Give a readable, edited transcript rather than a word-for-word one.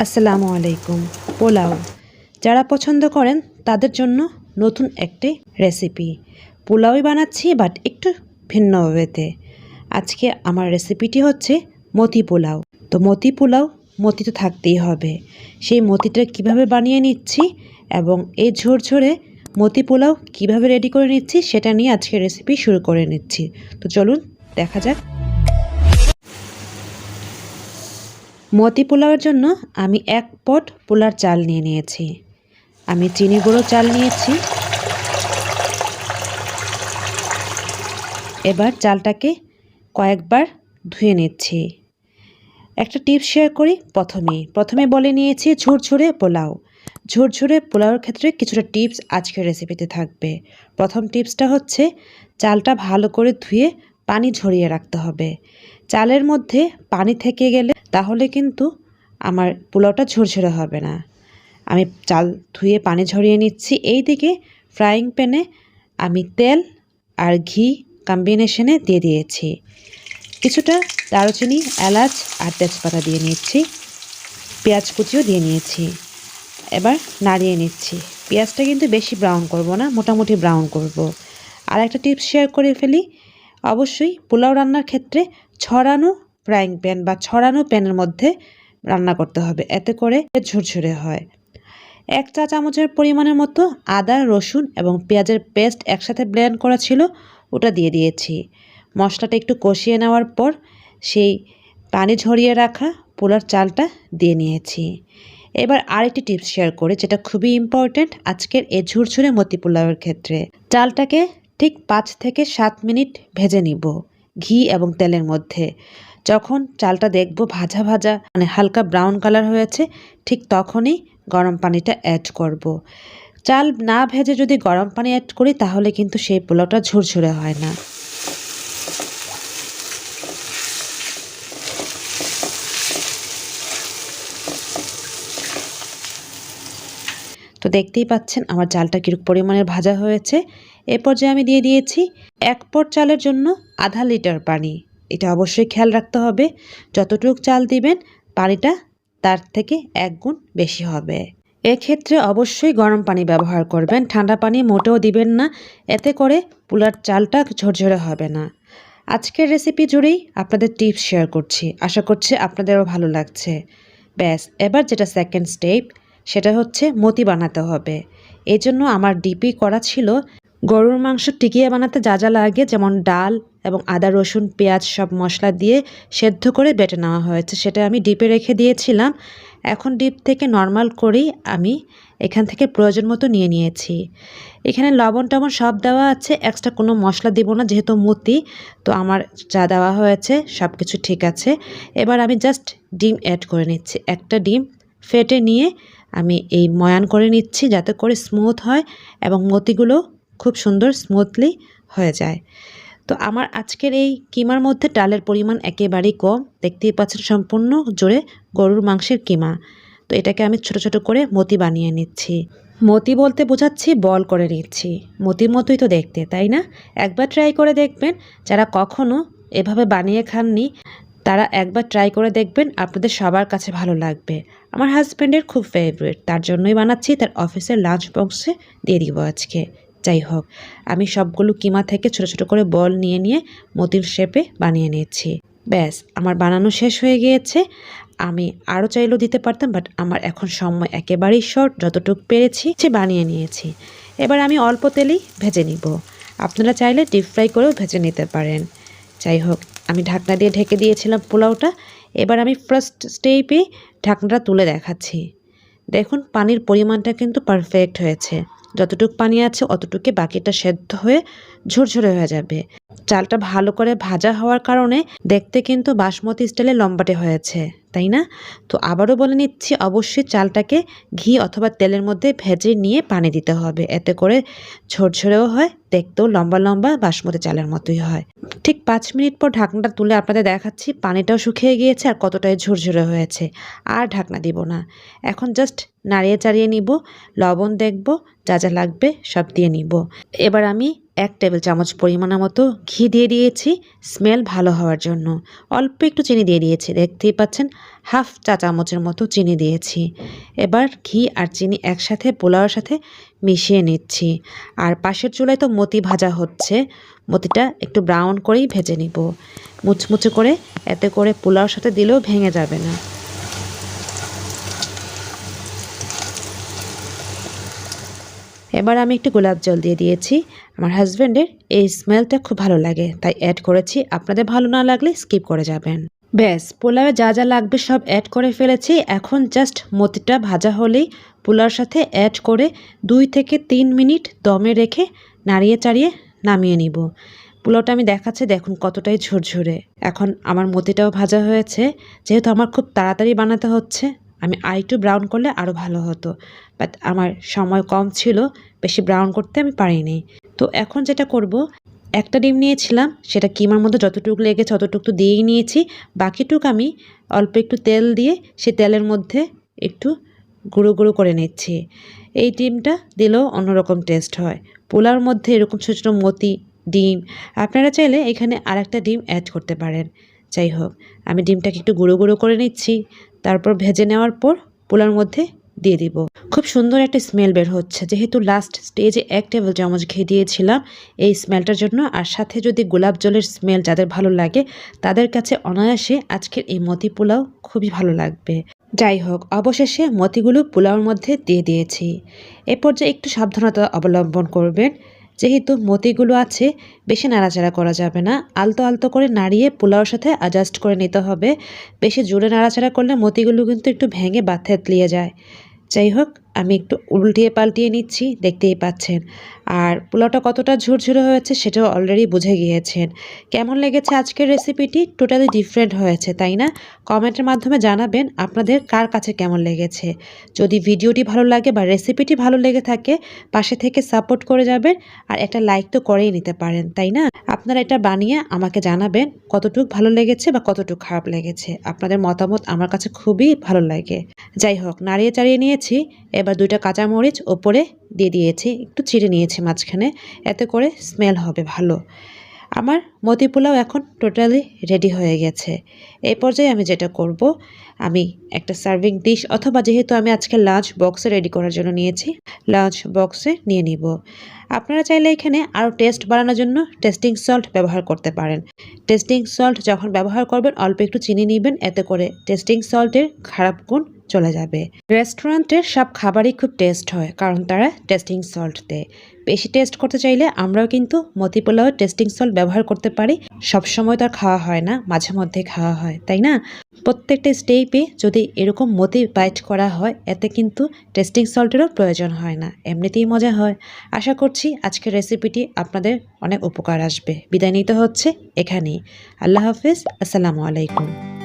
আসসালামুআলাইকুম। পোলাও যারা পছন্দ করেন তাদের জন্য নতুন একটি রেসিপি। পোলাওই বানাচ্ছি বাট একটু ভিন্ন ওয়েতে। আজকে আমার রেসিপিটি হচ্ছে মতি পোলাও। তো মতি পোলাও, মতি তো থাকতেই হবে। সেই মতিটা কিভাবে বানিয়ে নিচ্ছি এবং এই ঝরঝরে মতি পোলাও কিভাবে রেডি করে নিচ্ছি সেটা নিয়ে আজকের রেসিপি শুরু করে নিচ্ছি। তো চলুন দেখা যাক। মতি পোলাওয়ের জন্য আমি 1 পট পোলার চাল নিয়ে নিয়েছি। আমি চিনি গুঁড়ো চাল নিয়েছি। এবার চালটাকে কয়েকবার ধুয়ে নিচ্ছি। একটা টিপস শেয়ার করি। প্রথমে বলে নিয়েছি ঝরঝরে পোলাও। ঝরঝরে পোলাওর ক্ষেত্রে কিছুটা টিপস আজকের রেসিপিতে থাকবে। প্রথম টিপসটা হচ্ছে চালটা ভালো করে ধুয়ে পানি ঝরিয়ে রাখতে হবে। চালের মধ্যে পানি থেকে গেলে তাহলে কিন্তু আমার পোলাওটা ঝরঝরে হবে না। আমি চাল ধুয়ে পানি ঝরিয়ে নিচ্ছি। এই দিকে ফ্রাইং প্যানে আমি তেল আর ঘি কম্বিনেশনে দিয়ে দিয়েছি। কিছুটা দারুচিনি, এলাচ আর তেজপাতা দিয়ে নিচ্ছি। পেঁয়াজ কুচিও দিয়ে নিয়েছি। এবার নাড়িয়ে নিচ্ছি। পেঁয়াজটা কিন্তু বেশি ব্রাউন করব না, মোটামুটি ব্রাউন করব। আর একটা টিপস শেয়ার করে ফেলি। অবশ্যই পোলাও রান্নার ক্ষেত্রে ছড়ানো ফ্রাইং প্যান বা ছড়ানো প্যানের মধ্যে রান্না করতে হবে, এতে করে ঝরঝরে হয়। 1 চা চামচের পরিমাণের মতো আদা, রসুন এবং পেঁয়াজের পেস্ট একসাথে ব্লেন্ড করা ছিল, ওটা দিয়ে দিয়েছি। মশলাটা একটু কষিয়ে নেওয়ার পর সেই পানি ঝরিয়ে রাখা পোলার চালটা দিয়ে নিয়েছি। এবার আরেকটি টিপস শেয়ার করি, যেটা খুবই ইম্পর্ট্যান্ট আজকের এই ঝুরঝুরে মতি পোলাওয়ের ক্ষেত্রে। চালটাকে ঠিক 5 থেকে 7 মিনিট ভেজে নিব ঘি এবং তেলের মধ্যে। যখন চালটা দেখব ভাজা ভাজা মানে হালকা ব্রাউন কালার হয়েছে, ঠিক তখনই গরম পানিটা অ্যাড করব। চাল না ভেজে যদি গরম পানি অ্যাড করি তাহলে কিন্তু সেই পোলাওটা ঝুরঝুরে হয় না। তো দেখতেই পাচ্ছেন আমার চালটা কিরকম পরিমাণের ভাজা হয়েছে। এ পর্যায়ে আমি দিয়ে দিয়েছি 1 পট চালের জন্য আধা লিটার পানি। এটা অবশ্যই খেয়াল রাখতে হবে, যতটুকু চাল দিবেন পানিটা তার থেকে 1 গুণ বেশি হবে। এক্ষেত্রে অবশ্যই গরম পানি ব্যবহার করবেন, ঠান্ডা পানি মোটেও দিবেন না, এতে করে পোলার চালটা ঝরঝরে হবে না। আজকের রেসিপি জুড়েই আপনাদের টিপস শেয়ার করছি, আশা করছি আপনাদেরও ভালো লাগছে। ব্যাস, এবার যেটা সেকেন্ড স্টেপ সেটা হচ্ছে মতি বানাতে হবে। এই জন্য আমার ডিপি করা ছিল গরুর মাংস টিকিয়ে বানাতে যা যা লাগে, যেমন ডাল এবং আদা, রসুন, পেঁয়াজ সব মশলা দিয়ে সেদ্ধ করে বেটে নেওয়া হয়েছে, সেটা আমি ডিপে রেখে দিয়েছিলাম। এখন ডিপ থেকে নর্মাল করেই আমি এখান থেকে প্রয়োজন মতো নিয়ে নিয়েছি। এখানে লবণ টবণ সব দেওয়া আছে, এক্সট্রা কোনো মশলা দিব না যেহেতু মতি। তো আমার যা দেওয়া হয়েছে সব কিছু ঠিক আছে। এবার আমি জাস্ট ডিম অ্যাড করে নিচ্ছি। একটা ডিম ফেটে নিয়ে আমি এই ময়ান করে নিচ্ছি যাতে করে স্মুথ হয় এবং মতিগুলো খুব সুন্দর স্মুথলি হয়ে যায়। তো আমার আজকের এই কিমার মধ্যে ডালের পরিমাণ একেবারেই কম, দেখতেই পাচ্ছেন সম্পূর্ণ জুড়ে গরুর মাংসের কিমা। তো এটাকে আমি ছোট ছোট করে মতি বানিয়ে নিচ্ছি। মতি বলতে বোঝাচ্ছি বল করে নিচ্ছি, মতির মতোই তো দেখতে, তাই না? একবার ট্রাই করে দেখবেন, যারা কখনো এভাবে বানিয়ে খাননি তারা একবার ট্রাই করে দেখবেন, আপনাদের সবার কাছে ভালো লাগবে। আমার হাজব্যান্ডের খুব ফেভারিট, তার জন্যই বানাচ্ছি, তার অফিসের লাঞ্চ বক্সে দিয়ে দিব আজকে। যাই হোক, আমি সবগুলো কিমা থেকে ছোট ছোট করে বল নিয়ে নিয়ে মতির শেপে বানিয়ে নিয়েছি। ব্যাস, আমার বানানো শেষ হয়ে গিয়েছে। আমি আরও চাইলেও দিতে পারতাম, বাট আমার এখন সময় একেবারেই শর্ট, যতটুকু পেরেছি সে বানিয়ে নিয়েছি। এবার আমি অল্প তেলেই ভেজে নিব, আপনারা চাইলে ডিপ ফ্রাই করেও ভেজে নিতে পারেন। যাই হোক, আমি ঢাকনা দিয়ে ঢেকে দিয়েছিলাম পোলাওটা। এবার আমি ফার্স্ট স্টেপে ঢাকনাটা তুলে দেখাচ্ছি। দেখুন পানির পরিমাণটা কিন্তু পারফেক্ট হয়েছে, যতটুকু পানি আছে অতটুকু, বাকিটা সেদ্ধ হয়ে ঝরঝরে হয়ে যাবে। চালটা ভালো করে ভাজা হওয়ার কারণে দেখতে কিন্তু বাসমতি স্টাইলে লম্বাটে হয়েছে, তাই না? তো আবারও বলে নিচ্ছি, অবশ্যই চালটাকে ঘি অথবা তেলের মধ্যে ভেজে নিয়ে পানি দিতে হবে, এতে করে ঝরঝরেও হয়, দেখতেও লম্বা লম্বা বাসমতি চালের মতোই হয়। ঠিক 5 মিনিট পর ঢাকনাটা তুলে আপনাদের দেখাচ্ছি, পানিটাও শুকিয়ে গিয়েছে আর কতটাই ঝরঝরে হয়েছে। আর ঢাকনা দিব না, এখন জাস্ট নাড়িয়ে চাড়িয়ে নিব, লবণ দেখব, যা যা লাগবে সব দিয়ে নিব। এবার আমি 1 টেবিল চামচ পরিমাণের মতো ঘি দিয়ে দিয়েছি স্মেল ভালো হওয়ার জন্য। অল্প একটু চিনি দিয়ে দিয়েছি, দেখতেই পাচ্ছেন হাফ চা চামচের মতো চিনি দিয়েছি। এবার ঘি আর চিনি একসাথে পোলাওর সাথে মিশিয়ে নিচ্ছি। আর পাশের চুলায় তো মতি ভাজা হচ্ছে, মতিটা একটু ব্রাউন করেই ভেজে নিব, মুচমুচে করে, এতে করে পোলাওর সাথে দিলেও ভেঙে যাবে না। এবার আমি একটু গোলাপ জল দিয়ে দিয়েছি। আমার হাজব্যান্ডের এই স্মেলটা খুব ভালো লাগে, তাই অ্যাড করেছি। আপনাদের ভালো না লাগলে স্কিপ করে যাবেন। ব্যাস, পোলাওয়ে যা যা লাগবে সব অ্যাড করে ফেলেছি। এখন জাস্ট মতিটা ভাজা হলেই পোলাওর সাথে অ্যাড করে 2 থেকে 3 মিনিট দমে রেখে নাড়িয়ে চাড়িয়ে নামিয়ে নিব। পোলাওটা আমি দেখাচ্ছি, দেখুন কতটাই ঝরঝরে। এখন আমার মতিটাও ভাজা হয়েছে। যেহেতু আমার খুব তাড়াতাড়ি বানাতে হচ্ছে, আমি আরেকটু ব্রাউন করলে আরও ভালো হতো, বাট আমার সময় কম ছিল, বেশি ব্রাউন করতে আমি পারিনি। তো এখন যেটা করব, একটা ডিম নিয়েছিলাম, সেটা কিমার মধ্যে যতটুকু লেগেছে ততটুকু দিয়েই নিয়েছি। বাকিটুকু আমি অল্প একটু তেল দিয়ে সেই তেলের মধ্যে একটু গুঁড়ো গুঁড়ো করে নিচ্ছি। এই ডিমটা দিলেও অন্যরকম টেস্ট হয়। পোলাওর মধ্যে এরকম ছোটো ছোটো মতি ডিম, আপনারা চাইলে এখানে আরেকটা ডিম অ্যাড করতে পারেন। যাই হোক, আমি ডিমটাকে একটু গুঁড়ো গুঁড়ো করে নিচ্ছি। তারপর ভেজে নেওয়ার পর পোলাওর মধ্যে দিয়ে দিব। খুব সুন্দর একটা স্মেল বের হচ্ছে, যেহেতু লাস্ট স্টেজে 1 টেবিল চামচ ঘি দিয়েছিলাম এই স্মেলটার জন্য। আর সাথে যদি গোলাপ জলের স্মেল যাদের ভালো লাগে, তাদের কাছে অনায়াসে আজকের এই মতি পোলাও খুবই ভালো লাগবে। যাই হোক, অবশেষে মতিগুলো পোলাওর মধ্যে দিয়ে দিয়েছি। এ পর্যায়ে একটু সাবধানতা অবলম্বন করবেন, যেহেতু মতিগুলো আছে, বেশি নাড়াচাড়া করা যাবে না। আলতো আলতো করে নাড়িয়ে পোলাওর সাথে অ্যাডজাস্ট করে নিতে হবে। বেশি জোরে নাড়াচাড়া করলে মতিগুলো কিন্তু একটু ভেঙে বা থেতলিয়ে যায়। যাই হোক, আমি একটু উল্টিয়ে পাল্টিয়ে নিচ্ছি, দেখতেই পাচ্ছেন। আর পোলাওটা কতটা ঝুরঝুরে হয়েছে সেটাও অলরেডি বুঝে গিয়েছেন। কেমন লেগেছে আজকের রেসিপিটি? টোটালি ডিফারেন্ট হয়েছে, তাই না? কমেন্টের মাধ্যমে জানাবেন আপনাদের কার কাছে কেমন লেগেছে। যদি ভিডিওটি ভালো লাগে বা রেসিপিটি ভালো লেগে থাকে, পাশে থেকে সাপোর্ট করে যাবেন। আর একটা লাইক তো করেই নিতে পারেন, তাই না? আপনারা এটা বানিয়ে আমাকে জানাবেন কতটুকু ভালো লেগেছে বা কতটুকু খারাপ লেগেছে। আপনাদের মতামত আমার কাছে খুবই ভালো লাগে। যাই হোক, নাড়িয়ে চাড়িয়ে নিয়েছি। এবার 2টা কাঁচামরিচ ওপরে দিয়ে দিয়েছি, একটু চিড়ে নিয়েছি মাঝখানে, এতে করে স্মেল হবে ভালো। আমার মতি পোলাও এখন টোটালি রেডি হয়ে গেছে। এই পর্যায়ে আমি যেটা করব, আমি একটা সার্ভিং ডিশ, অথবা যেহেতু আমি আজকে লাঞ্চ বক্সে রেডি করার জন্য নিয়েছি, লাঞ্চ বক্সে নিয়ে নিব। আপনারা চাইলে এখানে আরও টেস্ট বাড়ানোর জন্য টেস্টিং সল্ট ব্যবহার করতে পারেন। টেস্টিং সল্ট যখন ব্যবহার করবেন অল্প একটু চিনি নেবেন, এতে করে টেস্টিং সল্টের খারাপ গুণ চলে যাবে। রেস্টুরেন্টের সব খাবারই খুব টেস্ট হয়, কারণ তারা টেস্টিং সল্ট দেয়। বেশি টেস্ট করতে চাইলে আমরাও কিন্তু মতি পোলাও টেস্টিং সল্ট ব্যবহার করতে পারি। সবসময় তো আর খাওয়া হয় না, মাঝে মধ্যে খাওয়া হয়, তাই না? প্রত্যেকটা স্টেপে যদি এরকম মতি বাইট করা হয়, এতে কিন্তু টেস্টিং সল্টেরও প্রয়োজন হয় না, এমনিতেই মজা হয়। আশা করছি আজকের রেসিপিটি আপনাদের অনেক উপকার আসবে। বিদায় নিতে হচ্ছে এখানেই। আল্লাহ হাফেজ, আসসালামু আলাইকুম।